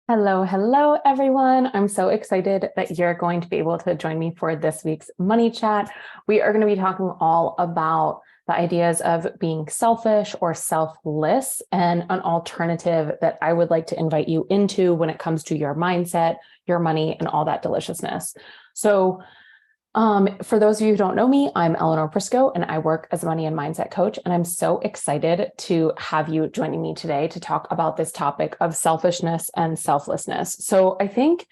Hello, hello, everyone. I'm so excited that you're going to be able to join me for this week's money chat. We are going to be talking all about the ideas of being selfish or selfless and an alternative that I would like to invite you into when it comes to your mindset, your money, and all that deliciousness. So for those of you who don't know me, I'm Eleanor Prisco and I work as a money and mindset coach. And I'm so excited to have you joining me today to talk about this topic of selfishness and selflessness. So I think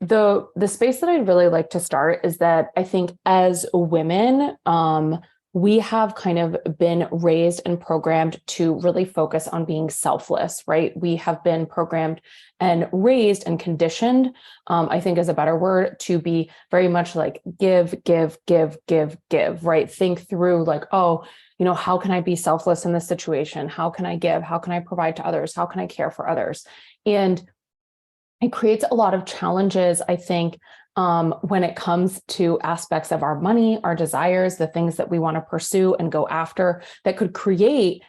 the space that I'd really like to start is that I think as women, we have kind of been raised and programmed to really focus on being selfless, right? We have been programmed and raised and conditioned, I think is a better word, to be very much like give, right? Think through like, oh, how can I be selfless in this situation? How can I give? How can I provide to others? How can I care for others? And it creates a lot of challenges, I think, when it comes to aspects of our money, our desires, the things that we want to pursue and go after that could create,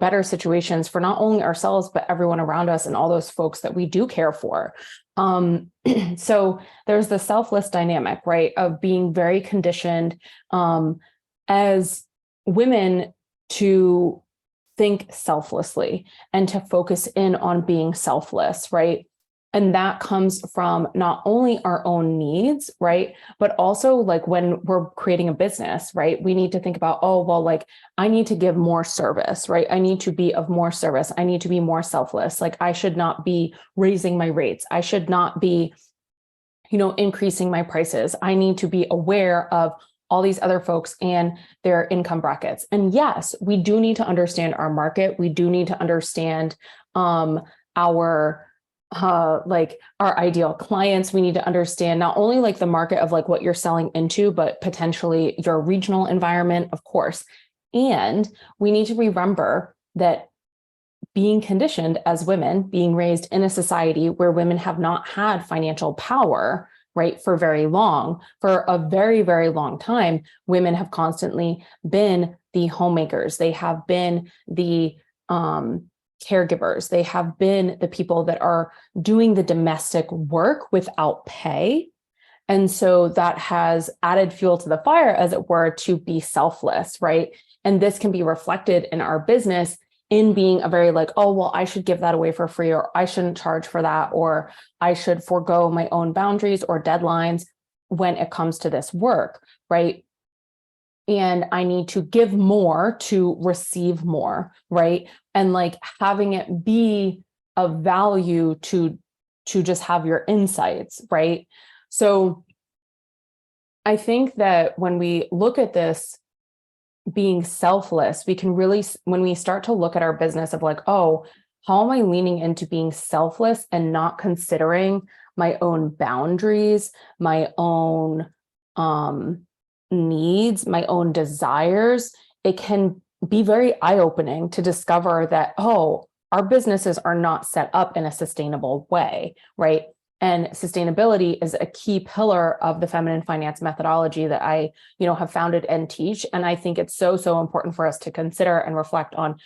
better situations for not only ourselves, but everyone around us and all those folks that we do care for. So there's the selfless dynamic, right, of being very conditioned as women to think selflessly and to focus in on being selfless, right? And that comes from not only our own needs, right? But also like when we're creating a business, right? We need to think about, oh, well, like I need to give more service, right? I need to be of more service. I need to be more selfless. Like I should not be raising my rates. I should not be, increasing my prices. I need to be aware of all these other folks and their income brackets. And yes, we do need to understand our market. We do need to understand our ideal clients. We need to understand not only like the market of like what you're selling into, but potentially your regional environment, of course. And we need to remember that being conditioned as women, being raised in a society where women have not had financial power, right, for very long, for a very, very long time, women have constantly been the homemakers. They have been the caregivers. They have been the people that are doing the domestic work without pay. And so that has added fuel to the fire, as it were, to be selfless, right? And this can be reflected in our business in being a very like, oh, well, I should give that away for free, or I shouldn't charge for that, or I should forego my own boundaries or deadlines when it comes to this work, right? And I need to give more to receive more, right? And like having it be of value to just have your insights, right? So I think that when we look at this being selfless, we can really, when we start to look at our business of like, oh, how am I leaning into being selfless and not considering my own boundaries, my own needs, my own desires, it can be very eye-opening to discover that, oh, our businesses are not set up in a sustainable way, right? And sustainability is a key pillar of the feminine finance methodology that I, have founded and teach. And I think it's so, so important for us to consider and reflect on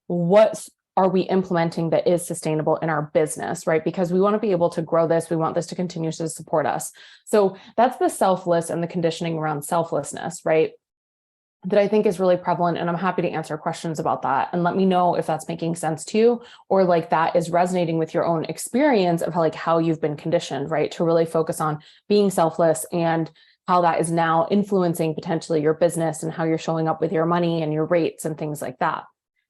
what are we implementing that is sustainable in our business, right? Because we want to be able to grow this. We want this to continue to support us. So that's the selfless and the conditioning around selflessness, right? That I think is really prevalent. And I'm happy to answer questions about that. And let me know if that's making sense to you, or like that is resonating with your own experience of how you've been conditioned, right? To really focus on being selfless and how that is now influencing potentially your business and how you're showing up with your money and your rates and things like that.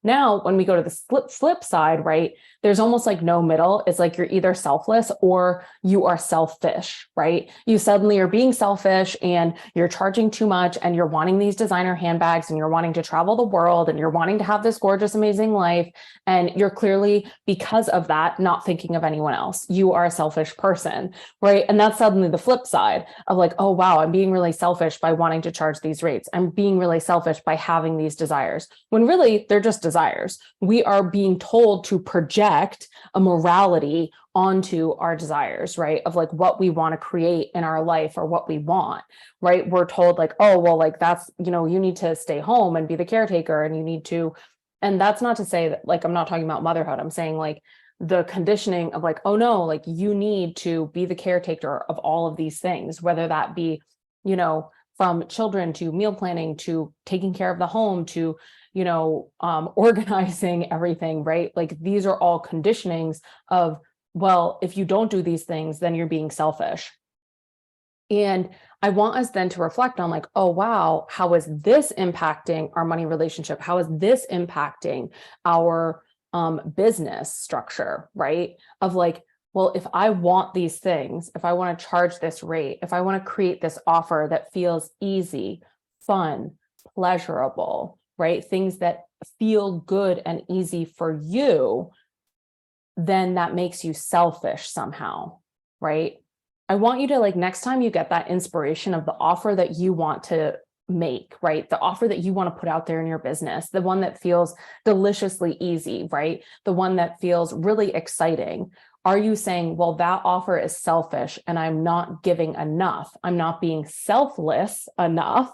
Now, when we go to the flip side, right, there's almost like no middle. It's like you're either selfless or you are selfish, right? You suddenly are being selfish and you're charging too much and you're wanting these designer handbags and you're wanting to travel the world and you're wanting to have this gorgeous, amazing life. And you're clearly, because of that, not thinking of anyone else. You are a selfish person, right? And that's suddenly the flip side of like, oh, wow, I'm being really selfish by wanting to charge these rates. I'm being really selfish by having these desires, when really they're just desires. We are being told to project a morality onto our desires, right? Of like what we want to create in our life or what we want, right? We're told like, oh, well, like that's, you need to stay home and be the caretaker and you need to, and that's not to say that like, I'm not talking about motherhood. I'm saying like, the conditioning of like, oh no, like you need to be the caretaker of all of these things, whether that be, from children to meal planning to taking care of the home to, organizing everything, right? Like these are all conditionings of, well, if you don't do these things, then you're being selfish. And I want us then to reflect on like, oh, wow, how is this impacting our money relationship? How is this impacting our business structure, right? Of like, well, if I want these things, if I want to charge this rate, if I want to create this offer that feels easy, fun, pleasurable, right? Things that feel good and easy for you, then that makes you selfish somehow, right? I want you to like next time you get that inspiration of the offer that you want to make, right? The offer that you want to put out there in your business, the one that feels deliciously easy, right? The one that feels really exciting. Are you saying, well, that offer is selfish and I'm not giving enough. I'm not being selfless enough,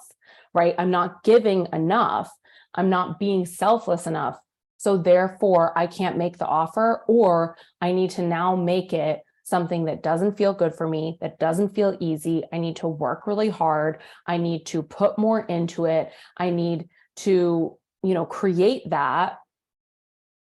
right? I'm not giving enough. I'm not being selfless enough. So therefore, I can't make the offer, or I need to now make it something that doesn't feel good for me, that doesn't feel easy. I need to work really hard. I need to put more into it. I need to, create that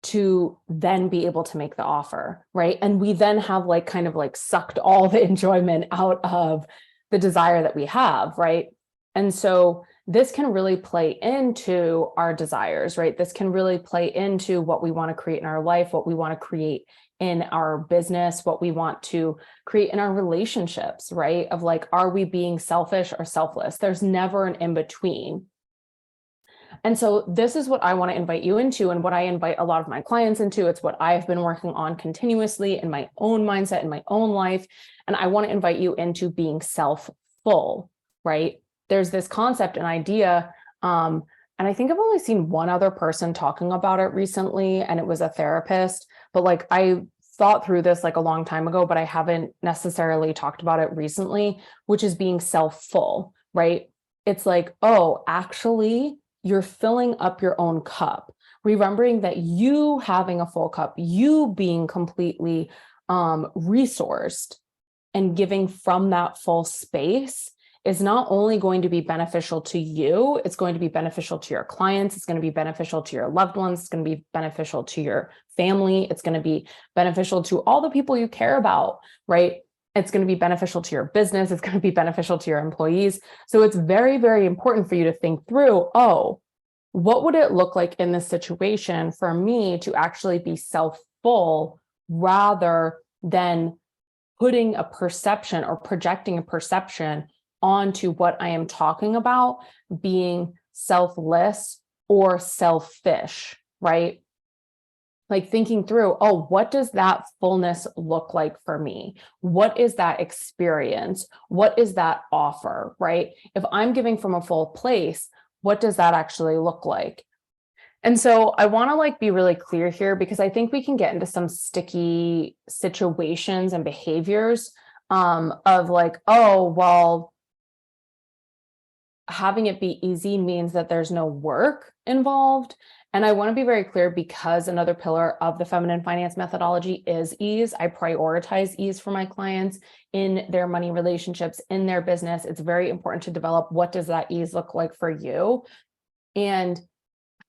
to then be able to make the offer, right? And we then have like kind of like sucked all the enjoyment out of the desire that we have, right? And so this can really play into our desires, right? This can really play into what we want to create in our life, what we want to create in our business, what we want to create in our relationships, right? Of like, are we being selfish or selfless? There's never an in between. And so this is what I want to invite you into, and what I invite a lot of my clients into. It's what I've been working on continuously in my own mindset, in my own life. And I want to invite you into being self-full, right? There's this concept and idea, and I think I've only seen one other person talking about it recently, and it was a therapist. But like I thought through this like a long time ago, but I haven't necessarily talked about it recently, which is being self-full, right? It's like, oh, actually, you're filling up your own cup, remembering that you having a full cup, you being completely resourced and giving from that full space is not only going to be beneficial to you, it's going to be beneficial to your clients, it's going to be beneficial to your loved ones, it's going to be beneficial to your family, it's going to be beneficial to all the people you care about, right? It's going to be beneficial to your business, it's going to be beneficial to your employees. So it's very, very important for you to think through, oh, what would it look like in this situation for me to actually be self-full rather than putting a perception or projecting a perception onto what I am talking about being selfless or selfish, right? Like thinking through, oh, what does that fullness look like for me? What is that experience? What is that offer, right? If I'm giving from a full place, what does that actually look like? And so I want to like be really clear here, because I think we can get into some sticky situations and behaviors of like, oh, well, having it be easy means that there's no work involved. And I want to be very clear, because another pillar of the feminine finance methodology is ease. I prioritize ease for my clients in their money relationships, in their business. It's very important to develop, what does that ease look like for you? And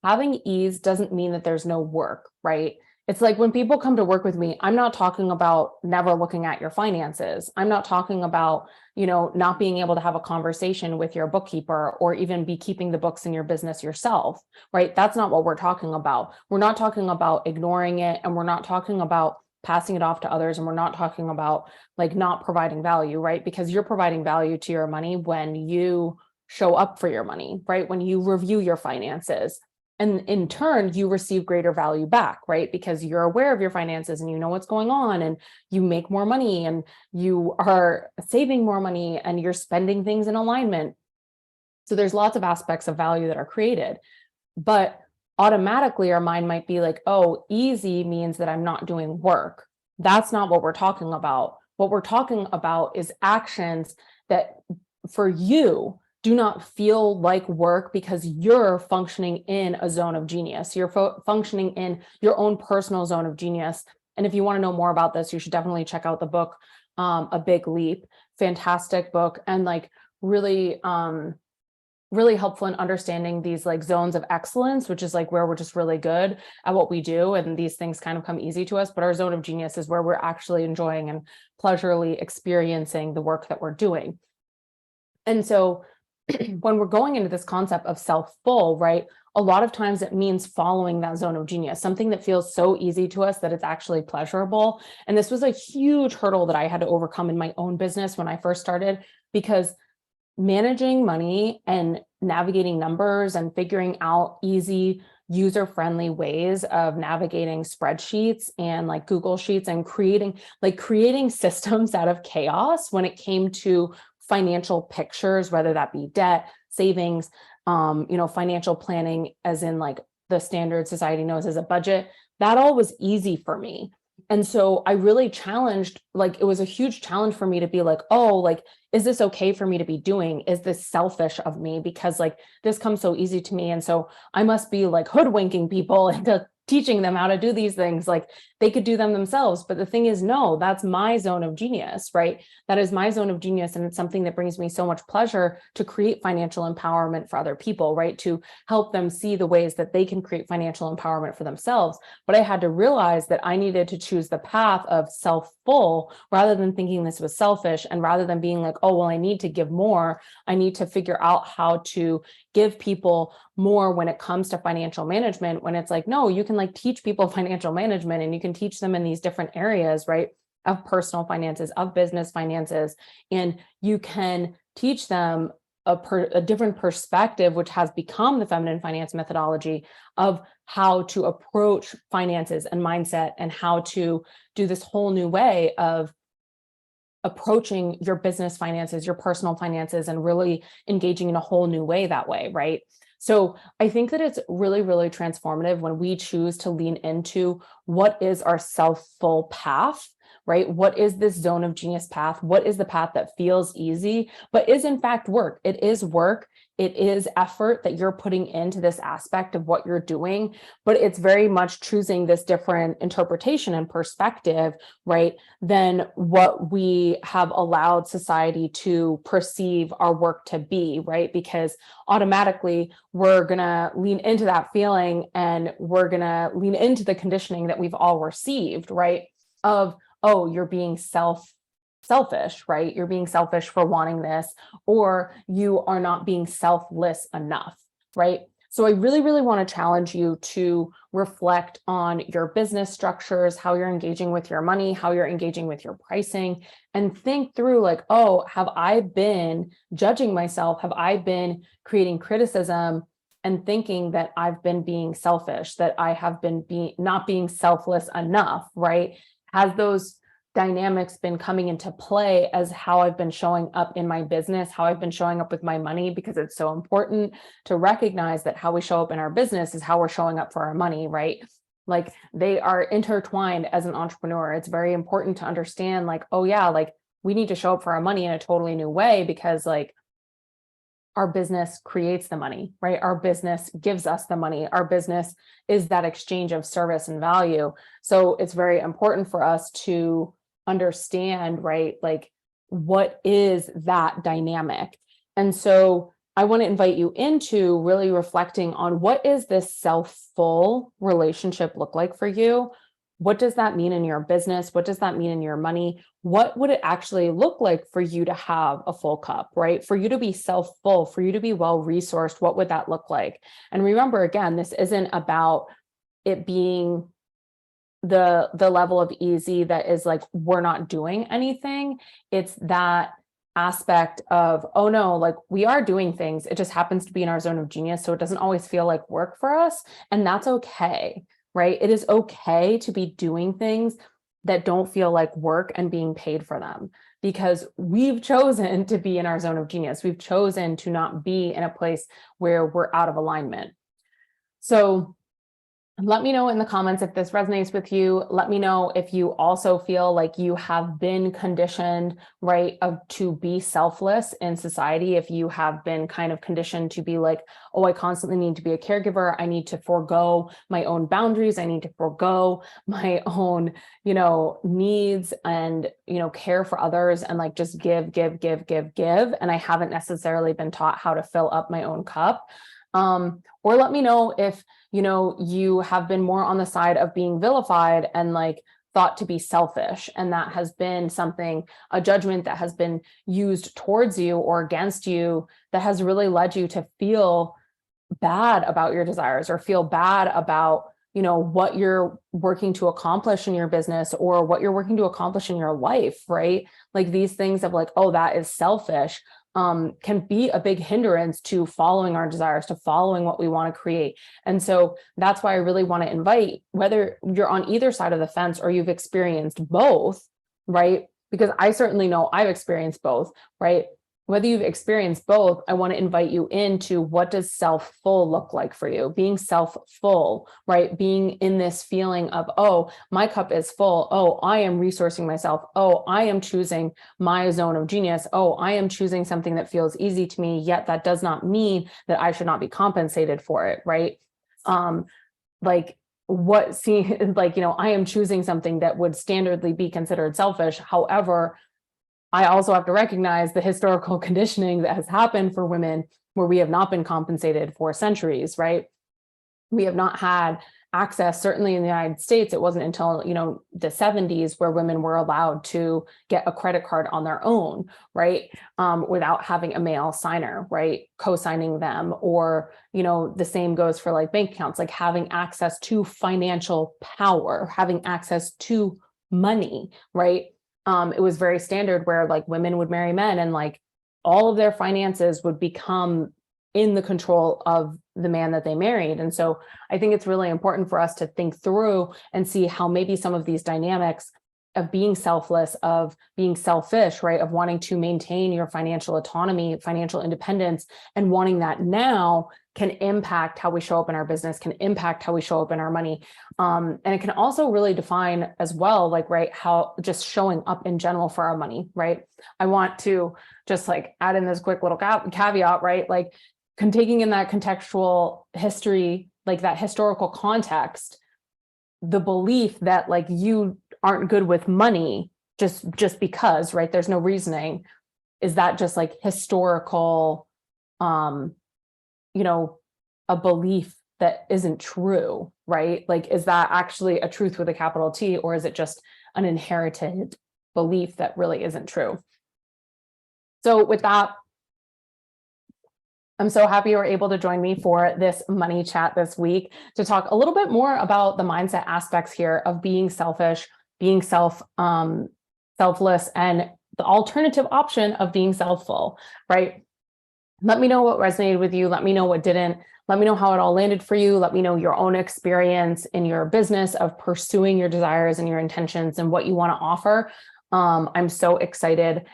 having ease doesn't mean that there's no work, right? It's like when people come to work with me, I'm not talking about never looking at your finances. I'm not talking about, not being able to have a conversation with your bookkeeper or even be keeping the books in your business yourself, right? That's not what we're talking about. We're not talking about ignoring it, and we're not talking about passing it off to others, and we're not talking about like not providing value, right? Because you're providing value to your money when you show up for your money, right? When you review your finances. And in turn, you receive greater value back, right? Because you're aware of your finances and you know what's going on, and you make more money and you are saving more money and you're spending things in alignment. So there's lots of aspects of value that are created, but automatically our mind might be like, oh, easy means that I'm not doing work. That's not what we're talking about. What we're talking about is actions that for you do not feel like work, because you're functioning in a zone of genius. You're functioning in your own personal zone of genius. And if you want to know more about this, you should definitely check out the book, A Big Leap. Fantastic book, and like really, really helpful in understanding these like zones of excellence, which is like where we're just really good at what we do. And these things kind of come easy to us, but our zone of genius is where we're actually enjoying and pleasurably experiencing the work that we're doing. And so when we're going into this concept of self-full, right, a lot of times it means following that zone of genius, something that feels so easy to us that it's actually pleasurable. And this was a huge hurdle that I had to overcome in my own business when I first started, because managing money and navigating numbers and figuring out easy, user-friendly ways of navigating spreadsheets and like Google Sheets and creating systems out of chaos when it came to financial pictures, whether that be debt, savings, financial planning, as in like the standard society knows as a budget, that all was easy for me. And so I really challenged, like, it was a huge challenge for me to be like, oh, like, is this okay for me to be doing? Is this selfish of me? Because like, this comes so easy to me. And so I must be like hoodwinking people into teaching them how to do these things. Like they could do them themselves. But the thing is, no, that's my zone of genius, right? That is my zone of genius. And it's something that brings me so much pleasure to create financial empowerment for other people, right? To help them see the ways that they can create financial empowerment for themselves. But I had to realize that I needed to choose the path of self-full rather than thinking this was selfish. And rather than being like, oh, well, I need to give more, I need to figure out how to give people more when it comes to financial management, when it's like, no, you can like teach people financial management and you can teach them in these different areas, right? Of personal finances, of business finances. And you can teach them a different perspective, which has become the feminine finance methodology of how to approach finances and mindset, and how to do this whole new way of approaching your business finances, your personal finances, and really engaging in a whole new way that way, right? So I think that it's really, really transformative when we choose to lean into what is our self-full path, right? What is this zone of genius path? What is the path that feels easy, but is in fact work? It is work. It is effort that you're putting into this aspect of what you're doing, but it's very much choosing this different interpretation and perspective, right, than what we have allowed society to perceive our work to be, right? Because automatically we're going to lean into that feeling, and we're going to lean into the conditioning that we've all received, right? Of, oh, you're being selfish, right? You're being selfish for wanting this, or you are not being selfless enough, right? So I really, really want to challenge you to reflect on your business structures, how you're engaging with your money, how you're engaging with your pricing, and think through like, oh, have I been judging myself? Have I been creating criticism and thinking that I've been being selfish, that I have been not being selfless enough, right? Has those dynamics been coming into play as how I've been showing up in my business, how I've been showing up with my money? Because it's so important to recognize that how we show up in our business is how we're showing up for our money, right? Like they are intertwined as an entrepreneur. It's very important to understand like, oh yeah, like we need to show up for our money in a totally new way, because like our business creates the money, right? Our business gives us the money. Our business is that exchange of service and value. So it's very important for us to understand, right? Like, what is that dynamic? And so I want to invite you into really reflecting on, what is this self-full relationship look like for you? What does that mean in your business? What does that mean in your money? What would it actually look like for you to have a full cup, right? For you to be self-full, for you to be well-resourced, what would that look like? And remember, again, this isn't about it being the level of easy that is like, we're not doing anything. It's that aspect of, oh no, like we are doing things. It just happens to be in our zone of genius. So it doesn't always feel like work for us. And that's okay, right? It is okay to be doing things that don't feel like work and being paid for them, because we've chosen to be in our zone of genius. We've chosen to not be in a place where we're out of alignment. So Let me know in the comments if this resonates with you. Let me know if you also feel like you have been conditioned, right, to be selfless in society. If you have been kind of conditioned to be like, oh, I constantly need to be a caregiver. I need to forego my own boundaries. I need to forego my own, needs and, care for others and like just give, give, give, give, give. And I haven't necessarily been taught how to fill up my own cup. Or let me know if, you have been more on the side of being vilified and like thought to be selfish. And that has been a judgment that has been used towards you or against you that has really led you to feel bad about your desires or feel bad about, what you're working to accomplish in your business or what you're working to accomplish in your life, right? Like these things of like, oh, that is selfish. Can be a big hindrance to following our desires, to following what we want to create. And so that's why I really want to invite, whether you're on either side of the fence or you've experienced both, right? Because I certainly know I've experienced both, right? Whether you've experienced both, I want to invite you into what does self-full look like for you? Being self-full, right? Being in this feeling of, oh, my cup is full. Oh, I am resourcing myself. Oh, I am choosing my zone of genius. Oh, I am choosing something that feels easy to me, yet that does not mean that I should not be compensated for it, right? Like what see like, I am choosing something that would standardly be considered selfish. However, I also have to recognize the historical conditioning that has happened for women where we have not been compensated for centuries, right? We have not had access, certainly in the United States. It wasn't until, the 70s where women were allowed to get a credit card on their own, right? Without having a male signer, right? Co-signing them, or, the same goes for like bank accounts, like having access to financial power, having access to money, right? It was very standard where like women would marry men and like all of their finances would become in the control of the man that they married. And so I think it's really important for us to think through and see how maybe some of these dynamics of being selfless, of being selfish, right? Of wanting to maintain your financial autonomy, financial independence, and wanting that now can impact how we show up in our business, can impact how we show up in our money. And it can also really define as well, like, right, how just showing up in general for our money, right? I want to just like add in this quick little caveat, right? Like taking in that contextual history, like that historical context, the belief that like you aren't good with money just because, right? There's no reasoning. Is that just like historical, a belief that isn't true, right? Like, is that actually a truth with a capital T, or is it just an inherited belief that really isn't true? So with that, I'm so happy you were able to join me for this money chat this week to talk a little bit more about the mindset aspects here of being selfish, being selfless, and the alternative option of being self-full, right? Let me know what resonated with you. Let me know what didn't. Let me know how it all landed for you. Let me know your own experience in your business of pursuing your desires and your intentions and what you want to offer. I'm so excited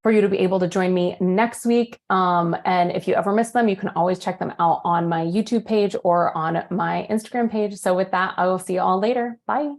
for you to be able to join me next week. And if you ever miss them, you can always check them out on my YouTube page or on my Instagram page. So with that, I will see you all later. Bye.